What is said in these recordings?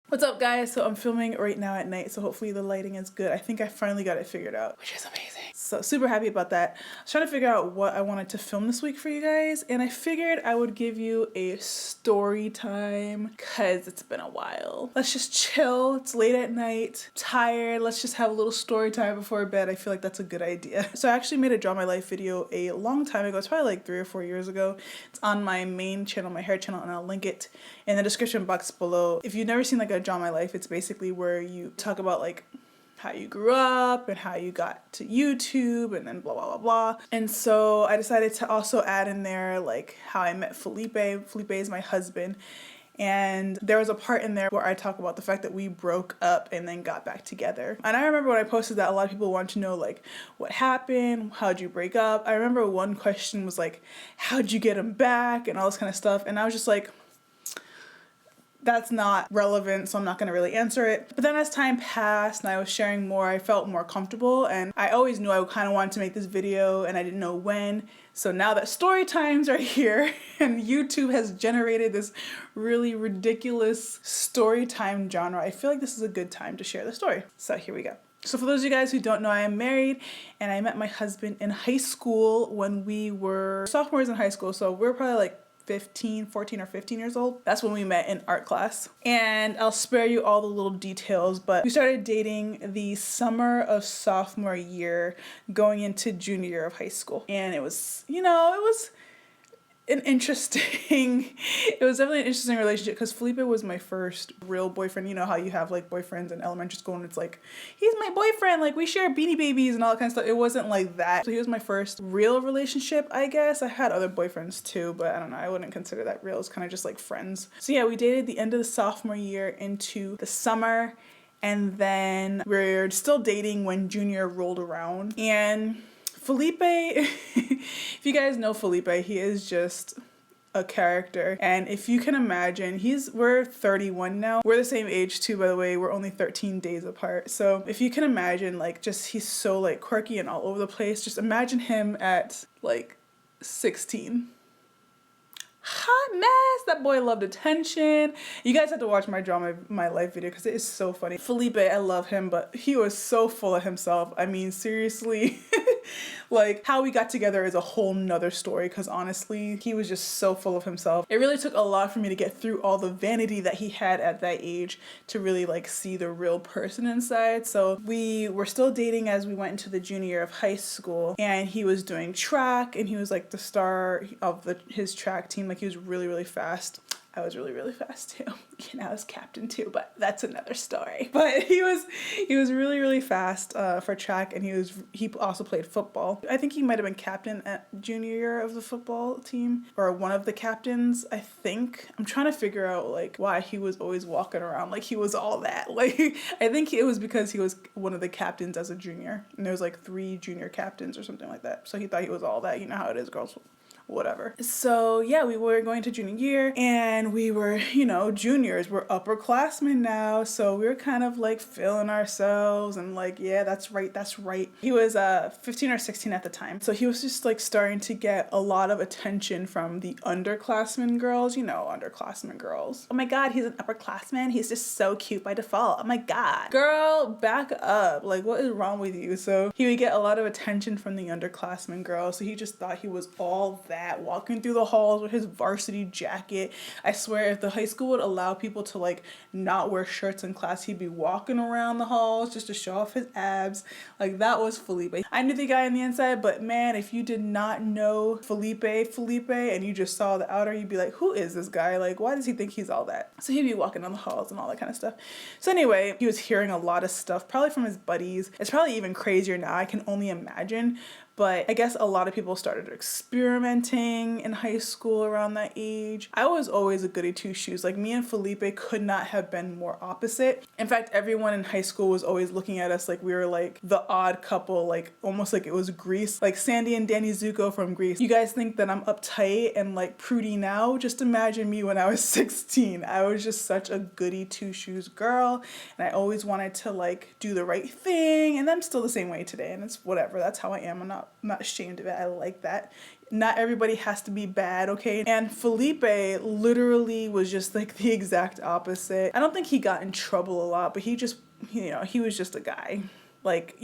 What's up, guys? So I'm filming right now at night, so hopefully the lighting is good. I think I finally got it figured out, which is amazing. So super happy about that. I was trying to figure out what I wanted to film this week for you guys, and I figured I would give you a story time because it's been a while. Let's just chill. It's late at night, tired. Let's just have a little story time before bed. I feel like that's a good idea. So I actually made a Draw My Life video a long time ago. It's probably like 3 or 4 years ago. It's on my main channel, my hair channel, and I'll link it in the description box below. If you've never seen like a Draw My Life, it's basically where you talk about like how you grew up and how you got to YouTube and then blah blah blah blah. And so I decided to also add in there like how I met Felipe. Felipe is my husband. And there was a part in there where I talk about the fact that we broke up and then got back together. And I remember when I posted that, a lot of people wanted to know like what happened, how'd you break up? I remember one question was like, how'd you get him back and all this kind of stuff. And I was just like, that's not relevant, so I'm not gonna really answer it. But then as time passed and I was sharing more, I felt more comfortable, and I always knew I kind of wanted to make this video and I didn't know when. So now that story times are here and YouTube has generated this really ridiculous story time genre, I feel like this is a good time to share the story. So here we go. So for those of you guys who don't know, I am married and I met my husband in high school when we were sophomores in high school. So we're probably like 14 or 15 years old. That's when we met in art class. And I'll spare you all the little details, but we started dating the summer of sophomore year going into junior year of high school. And it was, you know, it was definitely an interesting relationship because Felipe was my first real boyfriend. You know how you have like boyfriends in elementary school and it's like, he's my boyfriend, like we share Beanie Babies and all that kind of stuff. It wasn't like that. So he was my first real relationship, I guess. I had other boyfriends too, but I don't know, I wouldn't consider that real. It's kind of just like friends. So yeah, we dated the end of the sophomore year into the summer, and then we're still dating when junior rolled around. And Felipe, if you guys know Felipe, he is just a character. And if you can imagine, we're 31 now. We're the same age too, by the way. We're only 13 days apart. So if you can imagine, like, just he's so like quirky and all over the place. Just imagine him at like 16. Hot mess. That boy loved attention. You guys have to watch my Draw My Life video because it is so funny. Felipe, I love him, but he was so full of himself. I mean, seriously. Like, how we got together is a whole nother story because honestly, he was just so full of himself. It really took a lot for me to get through all the vanity that he had at that age to really like see the real person inside. So we were still dating as we went into the junior year of high school, and he was doing track and he was like the star of his track team. Like, he was really, really fast. I was really, really fast too. And I was captain too, but that's another story. But he was really, really fast for track, and he also played football. I think he might have been captain at junior year of the football team, or one of the captains, I think. I'm trying to figure out like why he was always walking around like he was all that. Like, I think it was because he was one of the captains as a junior, and there was like 3 junior captains or something like that. So he thought he was all that. You know how it is, girls. Whatever. So yeah, we were going to junior year and we were, you know, juniors. We're upperclassmen now, so we were kind of like feeling ourselves and like, yeah, that's right, that's right. He was 15 or 16 at the time, so he was just like starting to get a lot of attention from the underclassmen girls. You know, underclassmen girls. Oh my god, he's an upperclassman, he's just so cute by default. Oh my god, girl, back up. Like, what is wrong with you? So he would get a lot of attention from the underclassmen girls, so he just thought he was all that, walking through the halls with his varsity jacket. I swear, if the high school would allow people to like not wear shirts in class, he'd be walking around the halls just to show off his abs. Like, that was Felipe. I knew the guy on the inside, but man, if you did not know Felipe and you just saw the outer, you'd be like, who is this guy? Like, why does he think he's all that? So he'd be walking down the halls and all that kind of stuff. So anyway, he was hearing a lot of stuff, probably from his buddies. It's probably even crazier now, I can only imagine. But I guess a lot of people started experimenting in high school around that age. I was always a goody two-shoes. Like, me and Felipe could not have been more opposite. In fact, everyone in high school was always looking at us like we were like the odd couple, like almost like it was Grease. Like Sandy and Danny Zuko from Grease. You guys think that I'm uptight and like prudy now? Just imagine me when I was 16. I was just such a goody two-shoes girl, and I always wanted to like do the right thing, and I'm still the same way today, and it's whatever. That's how I am. I'm not ashamed of it. I like that. Not everybody has to be bad, okay? And Felipe literally was just like the exact opposite. I don't think he got in trouble a lot, but he just, he was just a guy. Like,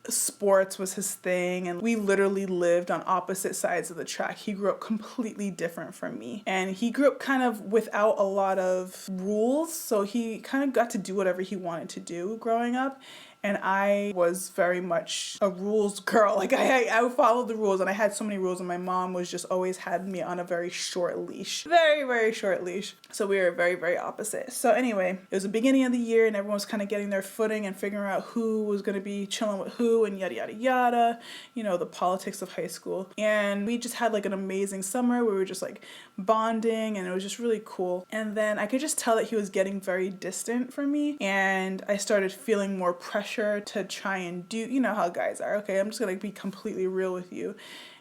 sports was his thing, and we literally lived on opposite sides of the track. He grew up completely different from me, and he grew up kind of without a lot of rules, so he kind of got to do whatever he wanted to do growing up. And I was very much a rules girl. Like I followed the rules, and I had so many rules, and my mom was just always had me on a very short leash. Very, very short leash. So we were very, very opposite. So anyway, it was the beginning of the year, and everyone was kind of getting their footing and figuring out who was going to be chilling with who and yada, yada, yada. The politics of high school. And we just had like an amazing summer. We were just like bonding, and it was just really cool. And then I could just tell that he was getting very distant from me, and I started feeling more pressure to try and do, how guys are. Okay, I'm just gonna be completely real with you.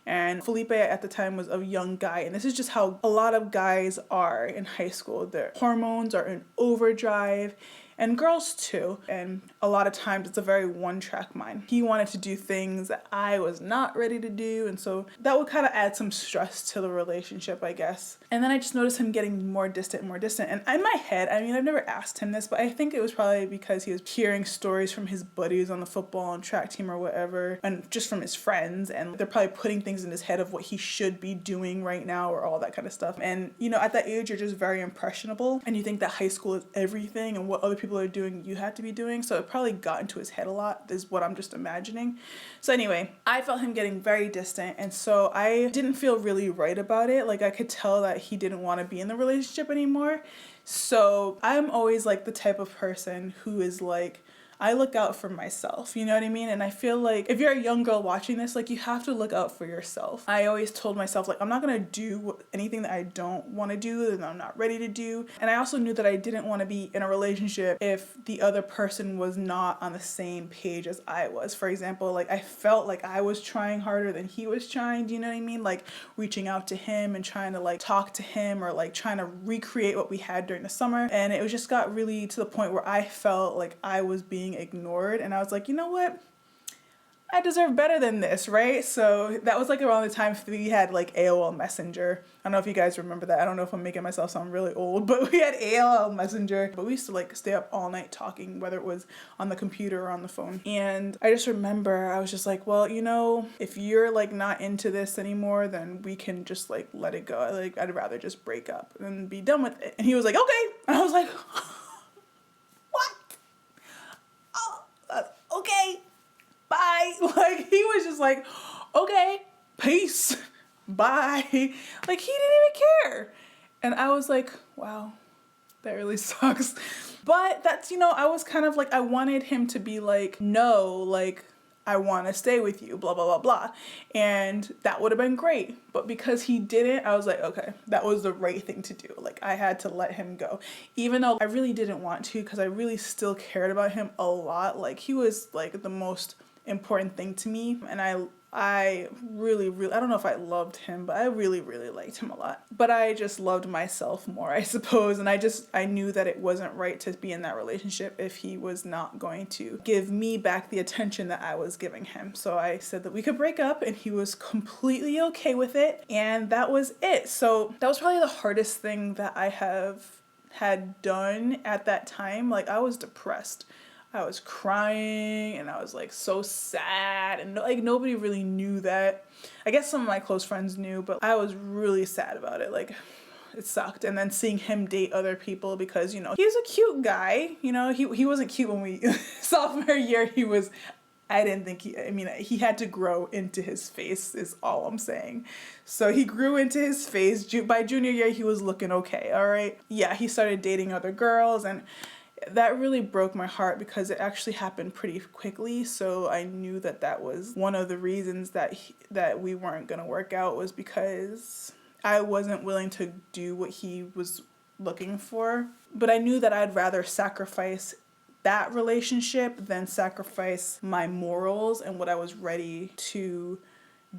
And Felipe at the time was a young guy, and this is just how a lot of guys are in high school. Their hormones are in overdrive, and girls too. And a lot of times it's a very one-track mind. He wanted to do things that I was not ready to do, and so that would kind of add some stress to the relationship, I guess. And then I just noticed him getting more distant. And in my head, I've never asked him this, but I think it was probably because he was hearing stories from his buddies on the football and track team or whatever, and just from his friends, and they're probably putting things in his head of what he should be doing right now or all that kind of stuff. And at that age, you're just very impressionable, and you think that high school is everything, and what other people are doing you had to be doing. So it probably got into his head a lot, is what I'm just imagining. So anyway, I felt him getting very distant, and so I didn't feel really right about it. Like I could tell that he didn't want to be in the relationship anymore. So I'm always like the type of person who is like, I look out for myself, you know what I mean? And I feel like if you're a young girl watching this, like you have to look out for yourself. I always told myself, like, I'm not gonna do anything that I don't want to do and I'm not ready to do. And I also knew that I didn't want to be in a relationship if the other person was not on the same page as I was. For example, like I felt like I was trying harder than he was trying, do you know what I mean? Like reaching out to him and trying to like talk to him, or like trying to recreate what we had during the summer. And it just got really to the point where I felt like I was being ignored, and I was like, you know what, I deserve better than this, right? So that was like around the time we had like AOL Messenger. I don't know if you guys remember that. I don't know if I'm making myself sound really old, but we had AOL Messenger. But we used to like stay up all night talking, whether it was on the computer or on the phone. And I just remember I was just like, well, if you're like not into this anymore, then we can just like let it go. Like I'd rather just break up and be done with it. And he was like, okay. And I was like, okay, bye. Like he was just like, okay, peace, bye. Like he didn't even care. And I was like, wow, that really sucks. But that's, I was kind of like, I wanted him to be like, no, like I want to stay with you, blah, blah, blah, blah. And that would have been great. But because he didn't, I was like, okay, that was the right thing to do. Like I had to let him go, even though I really didn't want to, because I really still cared about him a lot. Like he was like the most important thing to me. And I really, I don't know if I loved him, but I really, really liked him a lot. But I just loved myself more, I suppose. And I knew that it wasn't right to be in that relationship if he was not going to give me back the attention that I was giving him. So I said that we could break up, and he was completely okay with it. And that was it. So that was probably the hardest thing that I had done at that time. Like I was depressed. I was crying, and I was like so sad, and like nobody really knew that. I guess some of my close friends knew, but I was really sad about it. Like it sucked. And then seeing him date other people, because he was a cute guy. He wasn't cute when we sophomore year. I didn't think he had to grow into his face is all I'm saying. So he grew into his face. By junior year, he was looking okay, all right? Yeah, he started dating other girls, and that really broke my heart because it actually happened pretty quickly. So I knew that was one of the reasons that we weren't going to work out, was because I wasn't willing to do what he was looking for. But I knew that I'd rather sacrifice that relationship than sacrifice my morals and what I was ready to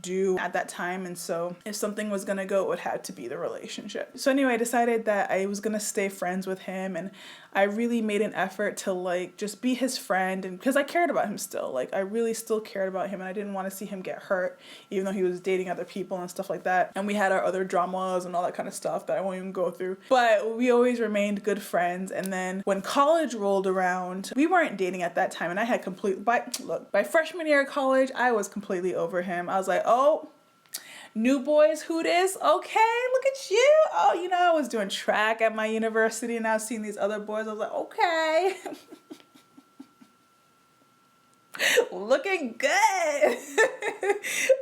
do at that time. And so if something was gonna go, it would have to be the relationship. So anyway, I decided that I was gonna stay friends with him, and I really made an effort to like just be his friend, and because I cared about him still, like I really still cared about him, and I didn't want to see him get hurt, even though he was dating other people and stuff like that. And we had our other dramas and all that kind of stuff that I won't even go through. But we always remained good friends. And then when college rolled around, we weren't dating at that time, and I had by freshman year of college, I was completely over him. I was like, oh, new boys, who this? Okay, look at you. Oh, you know, I was doing track at my university, and I was seeing these other boys. I was like, okay. Looking good.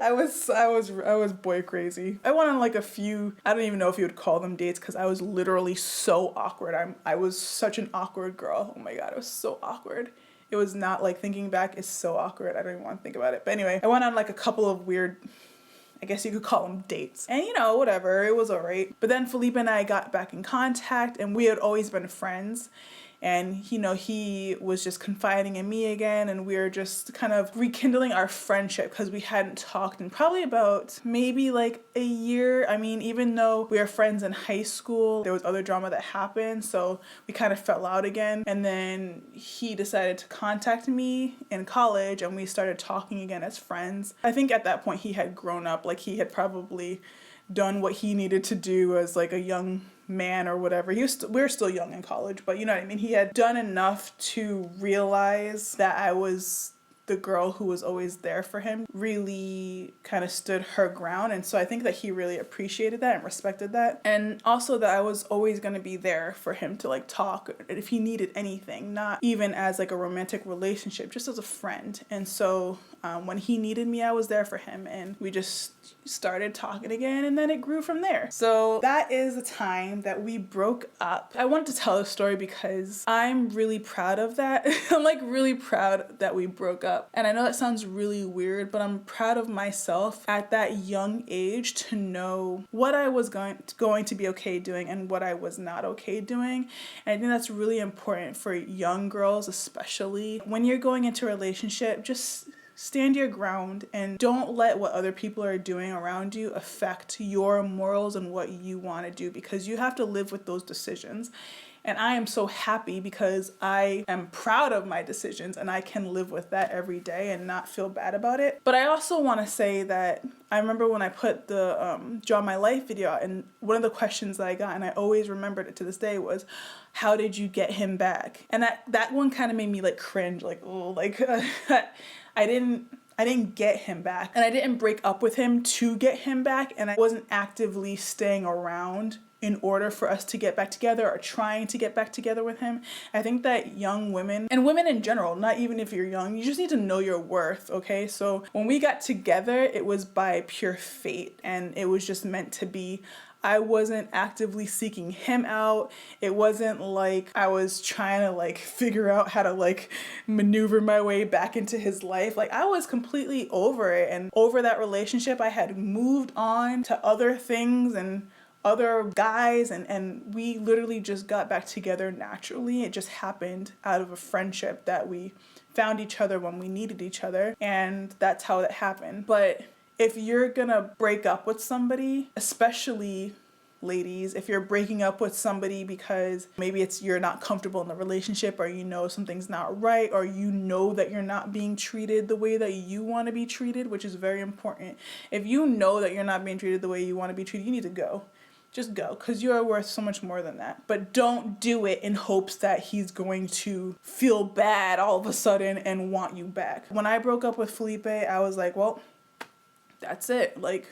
I was boy crazy. I went on like a few, I don't even know if you would call them dates, because I was literally so awkward. I was such an awkward girl. Oh my God, it was so awkward. It was not, like, thinking back, it's so awkward. I don't even want to think about it. But anyway, I went on like a couple of weird, I guess you could call them dates. And you know, whatever, it was alright. But then Felipe and I got back in contact, and we had always been friends. And, you know, he was just confiding in me again, and we were just kind of rekindling our friendship, because we hadn't talked in probably about maybe like a year. I mean, even though we were friends in high school, there was other drama that happened, so we kind of fell out again. And then he decided to contact me in college, and we started talking again as friends. I think at that point he had grown up, like he had probably done what he needed to do as like a young man or whatever. We were still young in college, but you know what I mean? He had done enough to realize that I was the girl who was always there for him, really kind of stood her ground. And so I think that he really appreciated that and respected that. And also that I was always going to be there for him to like talk if he needed anything, not even as like a romantic relationship, just as a friend. And so when he needed me, I was there for him, and we just started talking again, and then it grew from there. So that is the time that we broke up. I wanted to tell a story because I'm really proud of that. I'm like really proud that we broke up. And I know that sounds really weird, but I'm proud of myself at that young age to know what I was going to be okay doing and what I was not okay doing. And I think that's really important for young girls, especially when you're going into a relationship. Just stand your ground and don't let what other people are doing around you affect your morals and what you want to do, because you have to live with those decisions. And I am so happy because I am proud of my decisions, and I can live with that every day and not feel bad about it. But I also want to say that I remember when I put the Draw My Life video out, and one of the questions that I got, and I always remembered it to this day, was, how did you get him back? And that one kind of made me like cringe, like, oh, like I didn't get him back, and I didn't break up with him to get him back, and I wasn't actively staying around in order for us to get back together or trying to get back together with him. I think that young women, and women in general, not even if you're young, you just need to know your worth, okay? So when we got together, it was by pure fate, and it was just meant to be. I wasn't actively seeking him out. It wasn't like I was trying to like figure out how to like maneuver my way back into his life. Like I was completely over it and over that relationship. I had moved on to other things and other guys, and we literally just got back together naturally. It just happened out of a friendship that we found each other when we needed each other, and that's how it happened. But if you're gonna break up with somebody, especially ladies, if you're breaking up with somebody because maybe you're not comfortable in the relationship, or you know something's not right, or you know that you're not being treated the way that you want to be treated, which is very important. If you know that you're not being treated the way you want to be treated, you need to go. Just go, because you are worth so much more than that. But don't do it in hopes that he's going to feel bad all of a sudden and want you back. When I broke up with Felipe, I was like, well, that's it. Like,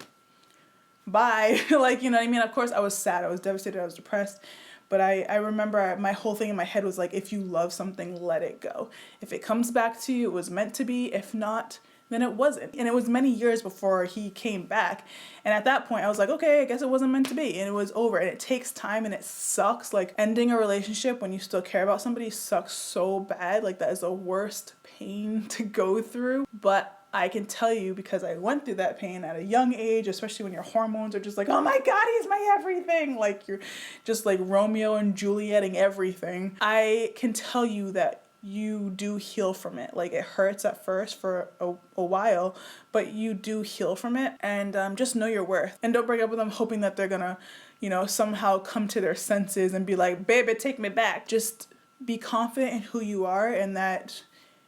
bye. Like, you know what I mean? Of course, I was sad. I was devastated. I was depressed. But I remember my whole thing in my head was like, if you love something, let it go. If it comes back to you, it was meant to be. If not, then it wasn't. And it was many years before he came back. And at that point, I was like, okay, I guess it wasn't meant to be. And it was over. And it takes time, and it sucks. Like, ending a relationship when you still care about somebody sucks so bad. Like, that is the worst pain to go through. But I can tell you, because I went through that pain at a young age, especially when your hormones are just like, oh my God, he's my everything. Like, you're just like Romeo and Julietting everything. I can tell you that you do heal from it. Like, it hurts at first for a while, but you do heal from it. And just know your worth. And don't break up with them hoping that they're gonna, you know, somehow come to their senses and be like, baby, take me back. Just be confident in who you are, and that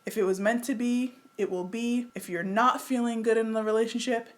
if it was meant to be, it will be. If you're not feeling good in the relationship,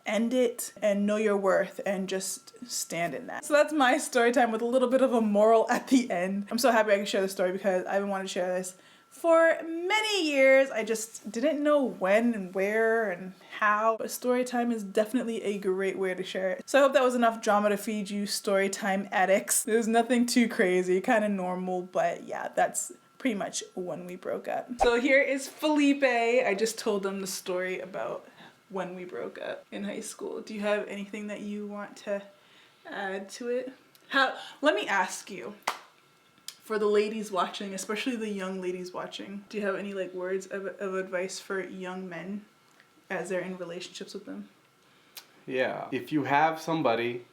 end it and know your worth and just stand in that. So that's my story time with a little bit of a moral at the end. I'm so happy I can share this story because I've been wanting to share this for many years. I just didn't know when and where and how, but story time is definitely a great way to share it. So I hope that was enough drama to feed you story time addicts. There's nothing too crazy, kind of normal, but yeah, that's pretty much when we broke up. So here is Felipe. I just told them the story about when we broke up in high school. Do you have anything that you want to add to it? Let me ask you, for the ladies watching, especially the young ladies watching, do you have any like words of advice for young men as they're in relationships with them? Yeah. If you have somebody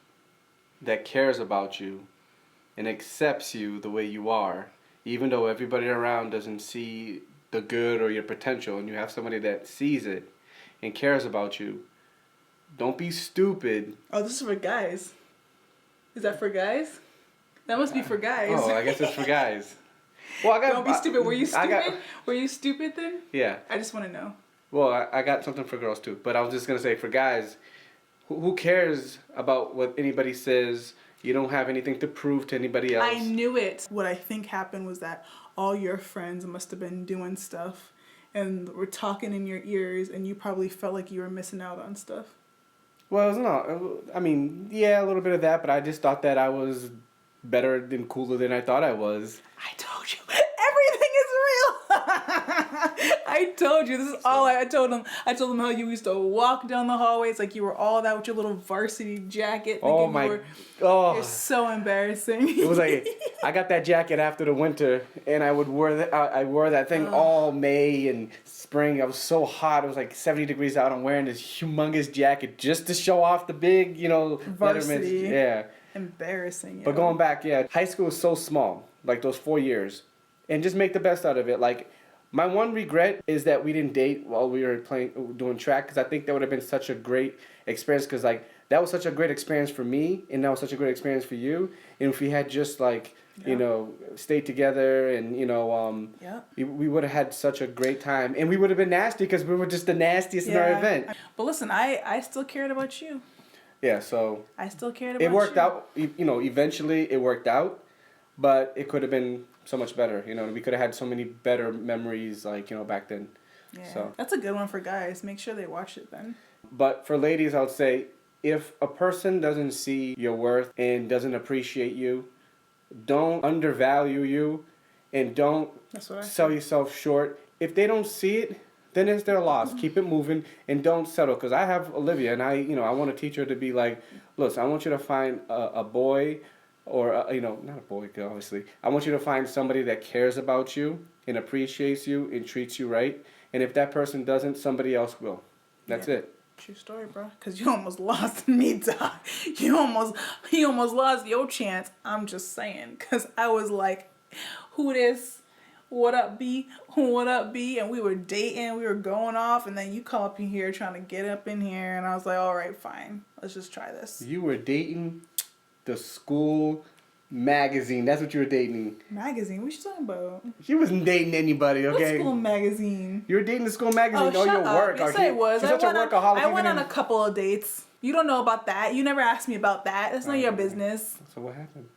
that cares about you and accepts you the way you are, even though everybody around doesn't see the good or your potential, and you have somebody that sees it and cares about you, don't be stupid. Oh, this is for guys. Is that for guys? That must be for guys. Oh, I guess it's for guys. Well, Don't be stupid. Were you stupid? Were you stupid then? Yeah. I just want to know. Well, I got something for girls too, but I was just gonna say for guys, who cares about what anybody says? You don't have anything to prove to anybody else. I knew it. What I think happened was that all your friends must have been doing stuff and were talking in your ears, and you probably felt like you were missing out on stuff. Well, it's not. I mean, yeah, a little bit of that, but I just thought that I was better and cooler than I thought I was. I told you. Everything is real. I told you. This is all I told them. I told them how you used to walk down the hallways like you were all that with your little varsity jacket. Oh my. Oh. It's so embarrassing. It was like, I got that jacket after the winter, and I would wear that. I wore that thing all May and spring. I was so hot. It was like 70 degrees out. I'm wearing this humongous jacket just to show off the big, varsity. Yeah. Embarrassing. But going back, yeah, high school is so small, like those 4 years, and just make the best out of it. Like, my one regret is that we didn't date while we were doing track, because I think that would have been such a great experience, because like that was such a great experience for me, and that was such a great experience for you. And if we had just like stayed together, and we would have had such a great time, and we would have been nasty because we were just the nastiest in our event. But listen, I still cared about you. Yeah, so I still cared about you. It worked out. Eventually it worked out, but it could have been so much better. We could have had so many better memories, like back then. Yeah, so that's a good one for guys. Make sure they watch it then. But for ladies, I would say, if a person doesn't see your worth and doesn't appreciate you, don't undervalue you, and don't sell yourself short. If they don't see it, then it's their loss. Mm-hmm. Keep it moving and don't settle. Because I have Olivia, and I want to teach her to be like, listen, I want you to find a boy, or not a boy, obviously. I want you to find somebody that cares about you and appreciates you and treats you right. And if that person doesn't, somebody else will. That's it. True story, bro. Because you almost lost me, dog. You almost lost your chance. I'm just saying. Because I was like, who this? What up, B? What up, B? And we were dating. We were going off. And then you come up in here trying to get up in here. And I was like, all right, fine. Let's just try this. You were dating the school magazine. That's what you were dating. Magazine? What you talking about? She wasn't dating anybody, okay? What school magazine? You were dating the school magazine. Oh, your work. Yes, I was. You're such a workaholic. I went on a couple of dates. You don't know about that. You never asked me about that. That's not your business. So what happened?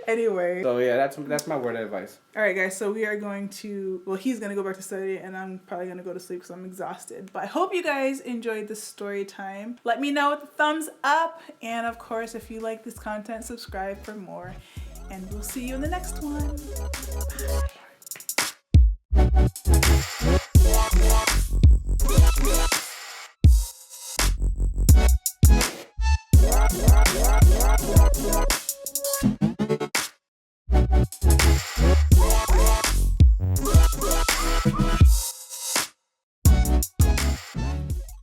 Anyway. So yeah, that's my word of advice. All right, guys. So we are going to. Well, he's gonna go back to study, and I'm probably gonna go to sleep because I'm exhausted. But I hope you guys enjoyed this story time. Let me know with a thumbs up, and of course, if you like this content, subscribe for more. And we'll see you in the next one. Bye.